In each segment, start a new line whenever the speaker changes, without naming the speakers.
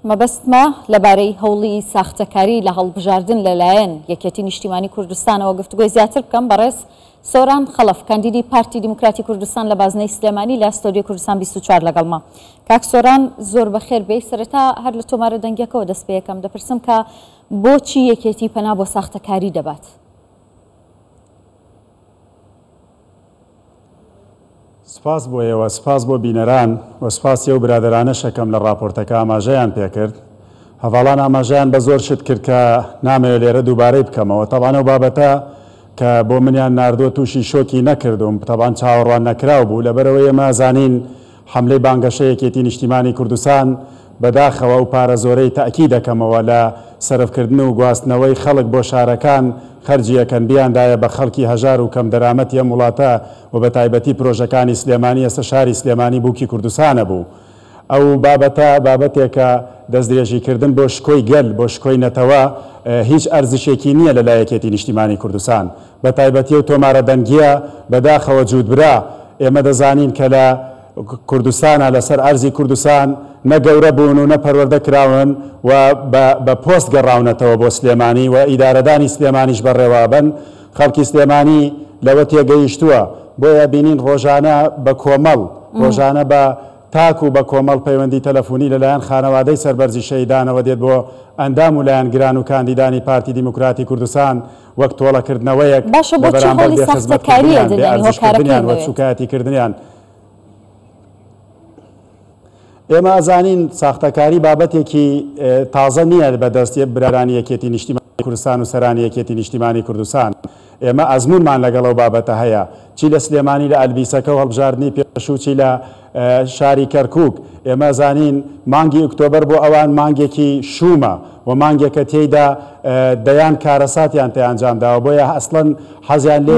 مەبەستمە لەبارەی هەوڵی ساختەکاری لە هەڵبژاردن لەلایەن یەکێتی نیشتیمانی کوردستانەوە گفتوگۆی زیاتر بکەم بەڕێز سۆران خەڵەف کاندیدی پارتی دیموکراتی کوردستان لە بازنەی سلێمانی لە ستۆدیۆ کوردستان 24 لەگەڵما. کاک سۆران زۆر بەخێر بێ. سەرەتا هەر لە تۆمارە دەنگیەکەوە دەست پێ یەکەم دەپرسم کە بۆچی یەکێتی پەنا بۆ ساختەکاری دەبات؟
سپاس بۆ ئێوە، سپاس بۆ بینەران و سپاسی ئەو برادەرانە شەکەم لە ڕاپۆرتەکە ئاماژەیان پێکرد. هەواڵان ئاماژەیان بە زۆر شت کرد کە نامەوێت لێرە دووبارەی بکەمەوە. تەڵان ئەو بابەتە کە بۆ منیان ناردۆ تووشی شۆکی نەکردوم، تەڵان چاوەڕوان نەکراو بوو، لەبەرەوەی ئێمە زانین حملەی بانگەشە یەکێتی نیشتیمانی کوردستان بەداخەوە و پارە زۆرەی تاکی دەکەمەوە لە سەرفکردن و گواستنەوەی خەڵک بۆ شارەکان خەرجی یەکەن بیاندایە بە خەڵکی هەژار و کەم دەرامەتی ئەم وڵاتە و بە تایبەتی پرۆژەکانی سلێمانی ئێستا شاری سلێمانی بووکی کوردستانە بوو. ئەو بابەتە بابەتێکە دەستدرێژیکردن بۆ شکۆی گەل بۆ شکۆی نەتەوە هیچ ئەرزشێکی نییە لە لایەکێتی نیشتیمانی کوردستان. بە تایبەتی و تۆمارە دەنگیە بەداخەوە جوودبرا. ئێمە دەزانین کە لە کوردستانە لەسەر ئەرزی کوردستان نەگەورە بوون و نەپەروەردە کراون و بە پۆست گەڕاونەتەوە بۆ سلێمانی و ئیدارەدانی سلێمانیش بەڕێوابن. خەڵکی سلێمانی لەوە تێگەیشتووە، بۆیە بینین ڕۆژانە بە کۆمەڵ ڕۆژانە بە تاک و بە کۆمەڵ پەیوەندی تەلەفۆنی لەلایەن خانەوادەی سەربەرزی شەهیدانەوە دێت بۆ ئەندام و لایەنگران و کاندیدانی پارتی دیموکراتی کوردستان وەک تۆڵەکردنەوەیەک لە بەرامبەر بێخزمەتکردنیان بێ ئەرزشکردنیان و سوکایەتیکردنیان. ئێمە ئەزانین ساختەکاری بابەتێکی تازە نییە بەدەستی برارانی یەکێتی نیشتیمانی کوردستان و سەرانی یەکێتی نیشتیمانی کوردستان. ئێمە ئەزمونمان لەگەڵ ئەو بابەتە هەیە، چی لە سلێمانی لە ئەلبیسەکە و هەڵبژاردننی پێشوچی لە شاری کەرکووک. ئێمە زانین مانگی ئۆکتۆبەر بۆ ئەوان مانگێکی شومە و مانگێکە تێیدا دەیان کارەساتیان تێئەنجامداوە، بۆیە ئەسڵەن حەزیان لێ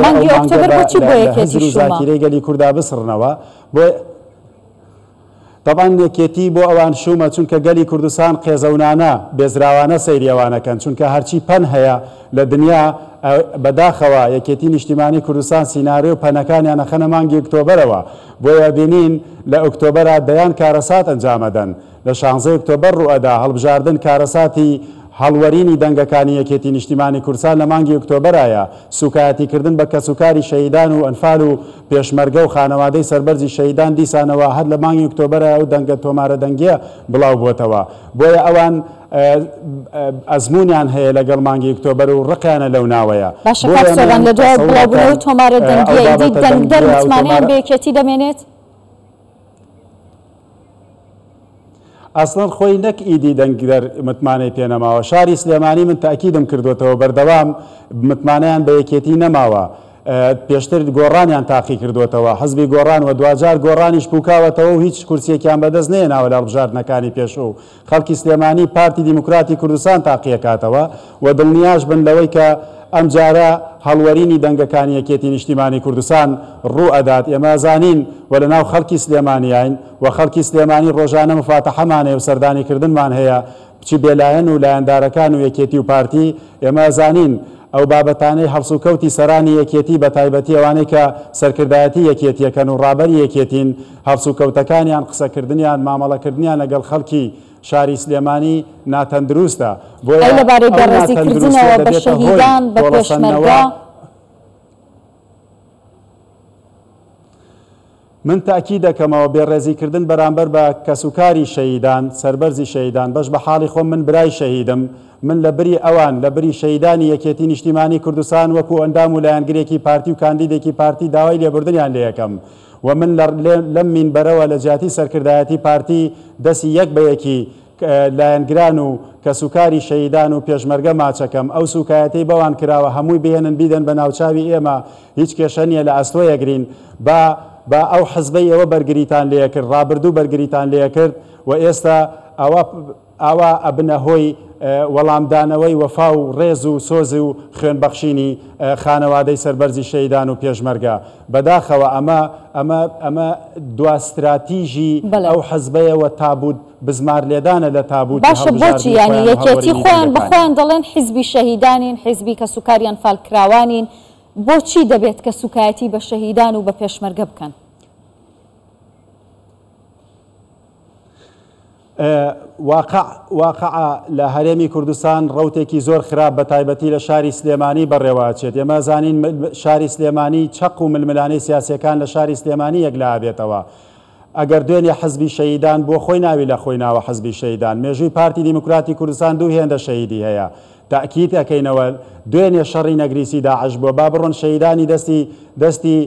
هەزر و زاکیرەی گەلی کووردا بسڕنەوە. طبعاً یەکێتی بۆ ئەوان شومە چونکە گەلی کوردستان قێزەونانە بێزراوانە سەیری ئەوانەکەن، چونکە هەرچی پەن هەیە لە دنیا بەداخەوە یەکێتی نیشتیمانی کوردستان سیناریۆ پەنەکانیان ئەخەنە مانگی ئۆکتۆبەرەوە. بۆیە بینین لە ئۆکتۆبەرە دەیان کارەسات ئەنجامەدەن، لە 16 ئۆکتۆبەر ڕوئەدا هەڵبژاردن کارەساتی هەڵوەرینی دەنگەکانی یەکێتی نیشتیمانی کوردستان لە مانگی ئۆکتۆبەرایە. سوکایەتیکردن بە کەسوکاری شەهیدان و ئەنفال و پێشمەرگە و خانەوادەی سەربەرزی شەهیدان دیسانەوە هەر لە مانگی ئۆکتۆبەرە و دەنگە تۆمارە دەنگیە بڵاو بووتەوە. بۆیە ئەوان ئەزمونیان هەیە لەگەڵ مانگی ئۆکتۆبەر و ڕقیانە لەو ناوەیە.
باشە کاک سۆران لە دوای بڵاوبوونەوەی تۆمارە دەنگیە دەنگدەر متمانەیان بە یەکێتی دەمێنێت؟
ئەسڵەن خۆی نەک ئیدی دەنگدەر متمانەی پێنەماوە. شاری سلێمانی من تاکیدم کردوێتەوە بەردەوام متمانەیان بە یەکێتی نەماوە. پێشتر گۆڕانیان تاقی کردوێتەوە، حزبی گۆڕان و دوجار گۆڕانیش بووکاوەتەوە و هیچ کورسیەکیان بەدەست نێناوە لە هەڵبژاردنەکانی پێشوو. خەڵکی سلێمانی پارتی دیموکراتی کوردستان تاقیەکاتەوە و دڵنیاش بن لەوەی کە ئەم جارە هەڵوەرینی دەنگەکانی یەکێتی نیشتیمانی کوردستان ڕوو ئەدات. ئێمە زانین و لە ناو خەڵکی سلێمانیین و خەڵکی سلێمانی ڕۆژانە مفاتەحەمانەیە و سەردانیکردنمان هەیە بچی بێلایەن و لایەندارەکان و یەکێتی و پارتی. ئێمە زانین ئەو بابەتانەی هەڵسوکەوتی سەرانی یەکێتی بە تایبەتی ئەوانەی کە سەرکردایەتی یەکێتیەکەن و ڕابەری یەکێتین، هەڵسوکەوتەکانیان قسەکردنیان مامەڵەکردنیان لەگەڵ خەڵکی شاری سلێمانی ناتەندروستە.
بۆیە لەبارەی بەڕێزیکردنەوە بە شەهیدان بە پێشمەرگە
من تاکی دەکەمەوە بێڕێزیکردن بەرامبەر بە کەسوکاری شەهیدان سەربەرزی شەهیدان. بەش بە حاڵی خۆم من برای شەهیدم، من لە بری ئەوان لە بری شەهیدانی یەکێتی نیشتیمانی کوردستان وەکو ئەندام و لایەنگرێکی پارتی و کاندیدێکی پارتی داوای لێبوردنیان لێ یەکەم و من لەم مینبەرەوە لە جیاتی سەرکردایەتی پارتی دەستی یەک بە یەکی لایەنگران و کەسوکاری شەهیدان و پێشمەرگە ماچەکەم. ئەو سوکایەتەی بەوان کراوە هەمووی بهێنن بیدەن بە ناوچاوی ئێمە، هیچ کێشە نییە لە ئەستۆ یەگرین. با ئەو حزبەی ئەوە بەرگریتان لێ کرد، ڕابردوو بەرگریتان لێ کرد و ئێستا ئەوە ئەبنە هۆی وەڵامدانەوەی وەفا و ڕێز و سۆز و خوێنبەخشینی خانەوادەی سەربەرزی شەهیدان و پێشمەرگە. بەداخەوە ئەمە دواستراتیژی ئەو حزبەیەوە تابوت بزمار لێدانە لە تابوت.
باشە بۆچی یانی یەکێتی خۆیان بەخۆیان دەڵێن حیزبی شەهیدانین، حیزبی کە سوکاریان فالکراوانین، بۆچی دەبێت کە سوکایەتی بە شەهیدان و بە پێشمەرگە بکەن؟
واقع لە هەرێمی کوردستان ڕەوتێکی زۆر خراپ بە تایبەتی لە شاری سلێمانی بەڕێوەچێت. ئێمە زانین شاری سلێمانی چەق و ململانەی سیاسیەکان لە شاری سلێمانی یەک لا بێتەوە. ئەگەر دوێنێ حەزبی شەهیدان بۆ خۆی ناوی لە خۆی ناوە حەزبی شەهیدان، مێژووی پارتی دیموکراتی کوردستان دوو هێندە شەهیدی هەیە. تاکید ئەەکەینەوە دوێنێ شەڕی نەگریسی داعش بۆ با بڕۆن شەهیدانی دەستی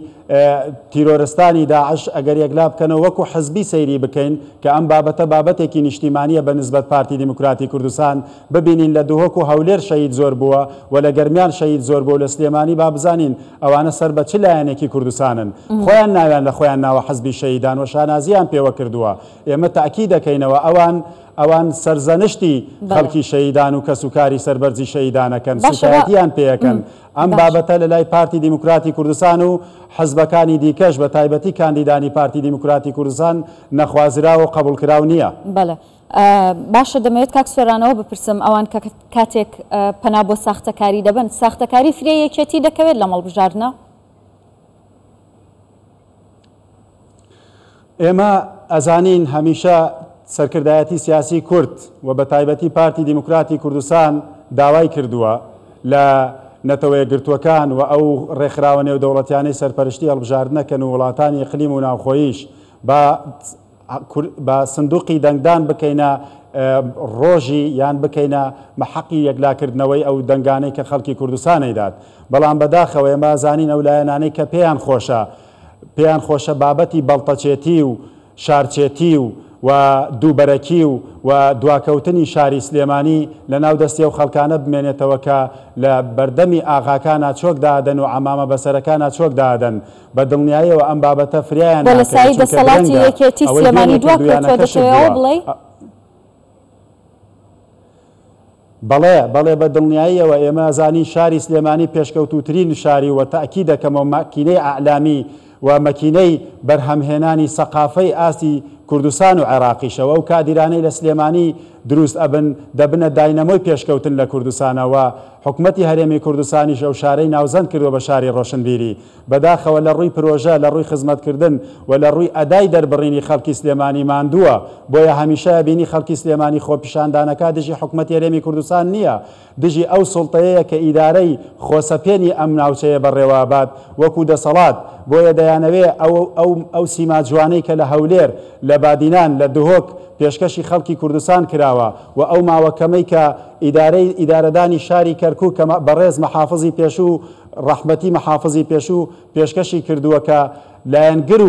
تیرۆرستانی داعش ئەگەر یەکلا بکەنەوە وەکو حەزبی سەیری بکەین کە ئەم بابەتە بابەتێکی نیشتیمانیە بە نسبەت پارتی دیموکراتی کوردستان ببینین لە دووهۆک و هەولێر شەهید زۆر بووە و لە گەرمیان شەهید زۆر بوو لە سلێمانی با بزانین ئەوانە سەر بە چ لایەنێکی کوردستانن، خۆیان ناویان لە خۆیان ناوە حەزبی شەهیدان و شانازیان پێوە کردووە. ئێمە تاکید دەکەینەوە ئەوان سەرزەنشتی خەڵکی شەهیدان و کەسوکاری سەربەرزی شەهیدانەکەن، سوکایەتیان پێەکەن. ئەم بابەتە لە لای پارتی دیموکراتی کوردستان و حەزبەکانی دیکەش بە تایبەتی کاندیدانی پارتی دیموکراتی کوردستان نەخوازراوە و قبولکراو نییە.
بەڵێ باشە، دەمەوێت کاک سۆرانەوە بپرسم ئەوان کە کاتێک پەنا بۆ ساختەکاری دەبن، ساختەکاری فرێیەکێتی دەکەوێت لە مەڵبژاردنە؟
ئێمە ئەزانین هەمیشە سەرکردایەتی سیاسی کورد و بە تایبەتی پارتی دیموکراتی کوردستان داوای کردووە لە نەتەوەیە گرتووەکان و ئەو ڕێکخراوە نێودەوڵەتیانەی سەرپەرشتی هەڵبژاردنەکەن و وڵاتانی ئیقلیم و ناوخۆییش بە سندوقی دەنگدان بکەینە ڕۆژی یان بکەینە مەحەقی یەکلاکردنەوەی ئەو دەنگانەی کە خەڵکی کوردستانەیدات. بەڵام بەداخەوە ئێمە زانین ئەو لایەنانەی کە پێیان خۆشە بابەتی بەڵتەچێتی و شارچێتی و دووبەرەکی و دواکەوتنی شاری سلێمانی لە ناو دەستی و خەڵکانە بمێنێتەوە کە لە بەردەمی ئاغاکانە چۆک دادەن و عەمامە بەسەرەکانە چۆک دادەن بە دڵنیاییەوە ئەم بابەتە فریایان
بۆ لە سایی دەسەڵاتی یەکێتی سلێمانی دواکەوتووە دەتەوێتەوە بڵێ؟
بەڵێ بە دڵنیاییەوە ئێمە زانی شاری سلێمانی پێشکەوتوترین شاری و تاکید دەکەمەوە ماکینەی ئەعلامی و مەکینەی بەرهەمهێنانی سەقافەی ئاسی کوردستان و عێراقیشەوە و کادیرانەی لە سلێمانی دروست دەبنە داینەمۆی پێشکەوتن لە کوردستانەوە. حکومەتی هەرێمی کوردستانیش ئەو شارەی ناوزەند کردووە بە شاری ڕۆشنبیری. بەداخەوە لە ڕووی پرۆژە، لە ڕووی خزمەتکردن و لە ڕووی ئەدای دەربڕینی خەڵکی سلێمانی ماندووە. بۆیە هەمیشە بینی خەڵکی سلێمانی خۆپیشاندانەکە دژی حکومەتی هەرێمی کوردستان نییە، دژی ئەو سوڵتەیە کە ئیدارەی خۆسەپێنی ئەم ناوچەیە بەڕێوەبات وەکو دەسەڵات. بۆیە دەیانەوێ ئەو سیما جوانەی کە لە هەولێر، لە بادینان، لە دهۆک پێشکەشی خەڵکی کوردستان کراوە و ئەو ماوەکەمەی کە ئیدارەدانی شاری کەرکووک کە بەڕێز مەحافزی پێشوو ڕەحمەتی مەحافزی پێشوو پێشکەشی کردووە کە لایەنگر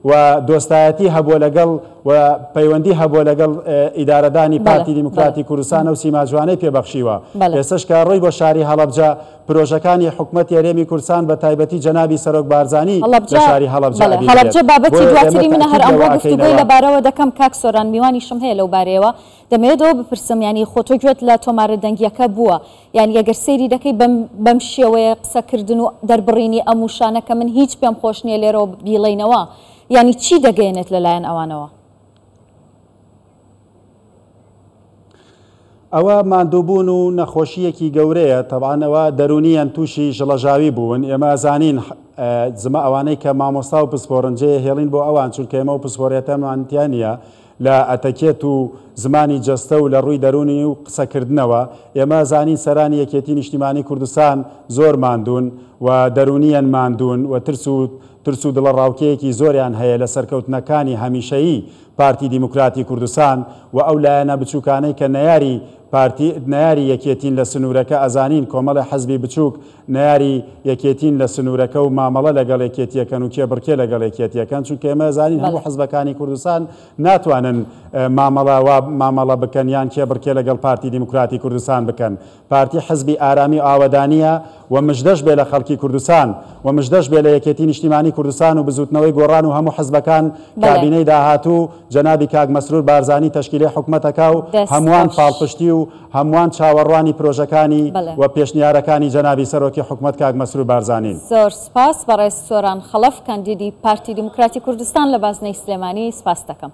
و دۆستایەتی هەبووە لەگەڵ و پەیوەندی هەبووە لەگەڵ ئیدارەدانی پارتی دیموکراتی کوردستان و سیما جوانەی پێبەخشیوە. ئێستش کە ڕۆی بۆ شاری هەڵەبجە پرۆژەکانی حکومەتی هەرێمی کوردستان بە تایبەتی جەنابی سەرۆک بارزانی لە شاری
هەڵەبجە بابەتی دواتری منە هەر ئەمڕۆ گفتوگۆی لەبارەوە دەکەم. کاک سۆران میوانیشم هەیە لەو بارەیەوە، دەمەوێتەوە بپرسم ینی خۆتۆ گوێت لە تۆمارە دەنگیەکە بووە، یعنی ئەگەر سەیری دەکەی بەم شێوەیە قسەکردن و دەربڕینی ئەم وشانە کە من هیچ پێم خۆش نییە لێرەوە بیڵێنەوە، یعنی چی دەگەێنێت لەلایەن ئەوانەوە؟
ئەوە ماندووبوون و نەخۆشیەکی گەورەیە. تەبعانەوە دەرونیان تووشی ژڵەژاوی بوون. ئێمە زانین زمە ئەوانەی کە مامۆستا و پسپۆڕنجەیە هێڵین بۆ ئەوان، چونکە ئێمە و پسپۆڕێتەمانتیانە لە ئەتەکێت و زمانی جەستە و لە ڕووی دەرونی و قسەکردنەوە. ئێمە زانین سەرانی یەکێتی نیشتیمانی کوردستان زۆر ماندوون و دەرونیان ماندوون و ترس و دڵە ڕاوکەیەکی زۆریان هەیە لە سەرکەوتنەکانی هەمیشەیی پارتی دیموکراتی کوردستان و ئەو لایەنە بچووکانەی کە نەیاری یەکێتین لە سنوورەکە. ئەزانین کۆمەڵی حەزبی بچووک نەیاری یەکێتین لە سنوورەکە و مامەڵە لەگەڵ یەکێتیەکەن و کێبڕکێ لەگەڵ یەکێتیەکەن، چونکە ئێمە زانین هەموو حەزبەکانی کوردستان ناتوانن مامەڵە بکەن یان کێبڕکێ لەگەڵ پارتی دیموکراتی کوردستان بکەن. پارتی حەزبی ئارامی و ئاوەدانیە و مژدەش بێ لە خەڵکی کوردستان و مژدەش بێ لە یەکێتی نیشتیمانی کوردستان و بزوتنەوەی گۆڕان و هەموو حەزبەکان کابینەی داهاتوو جەنابی کاک مەسرور بارزانی تەشکیلی حکومەتەکە و هەمووان پاڵپشتی و هەمووان چاوەڕوانی پرۆژەکانی و پێشنیارەکانی جەنابی سەرۆکی حکومەت کاک مەسرور بارزانین.
زۆر سپاس. بەڕێز سۆران خەڵەف کاندیدی پارتی دیموکراتی کوردستان لە بازنەی سلێمانی سپاس دەکەم.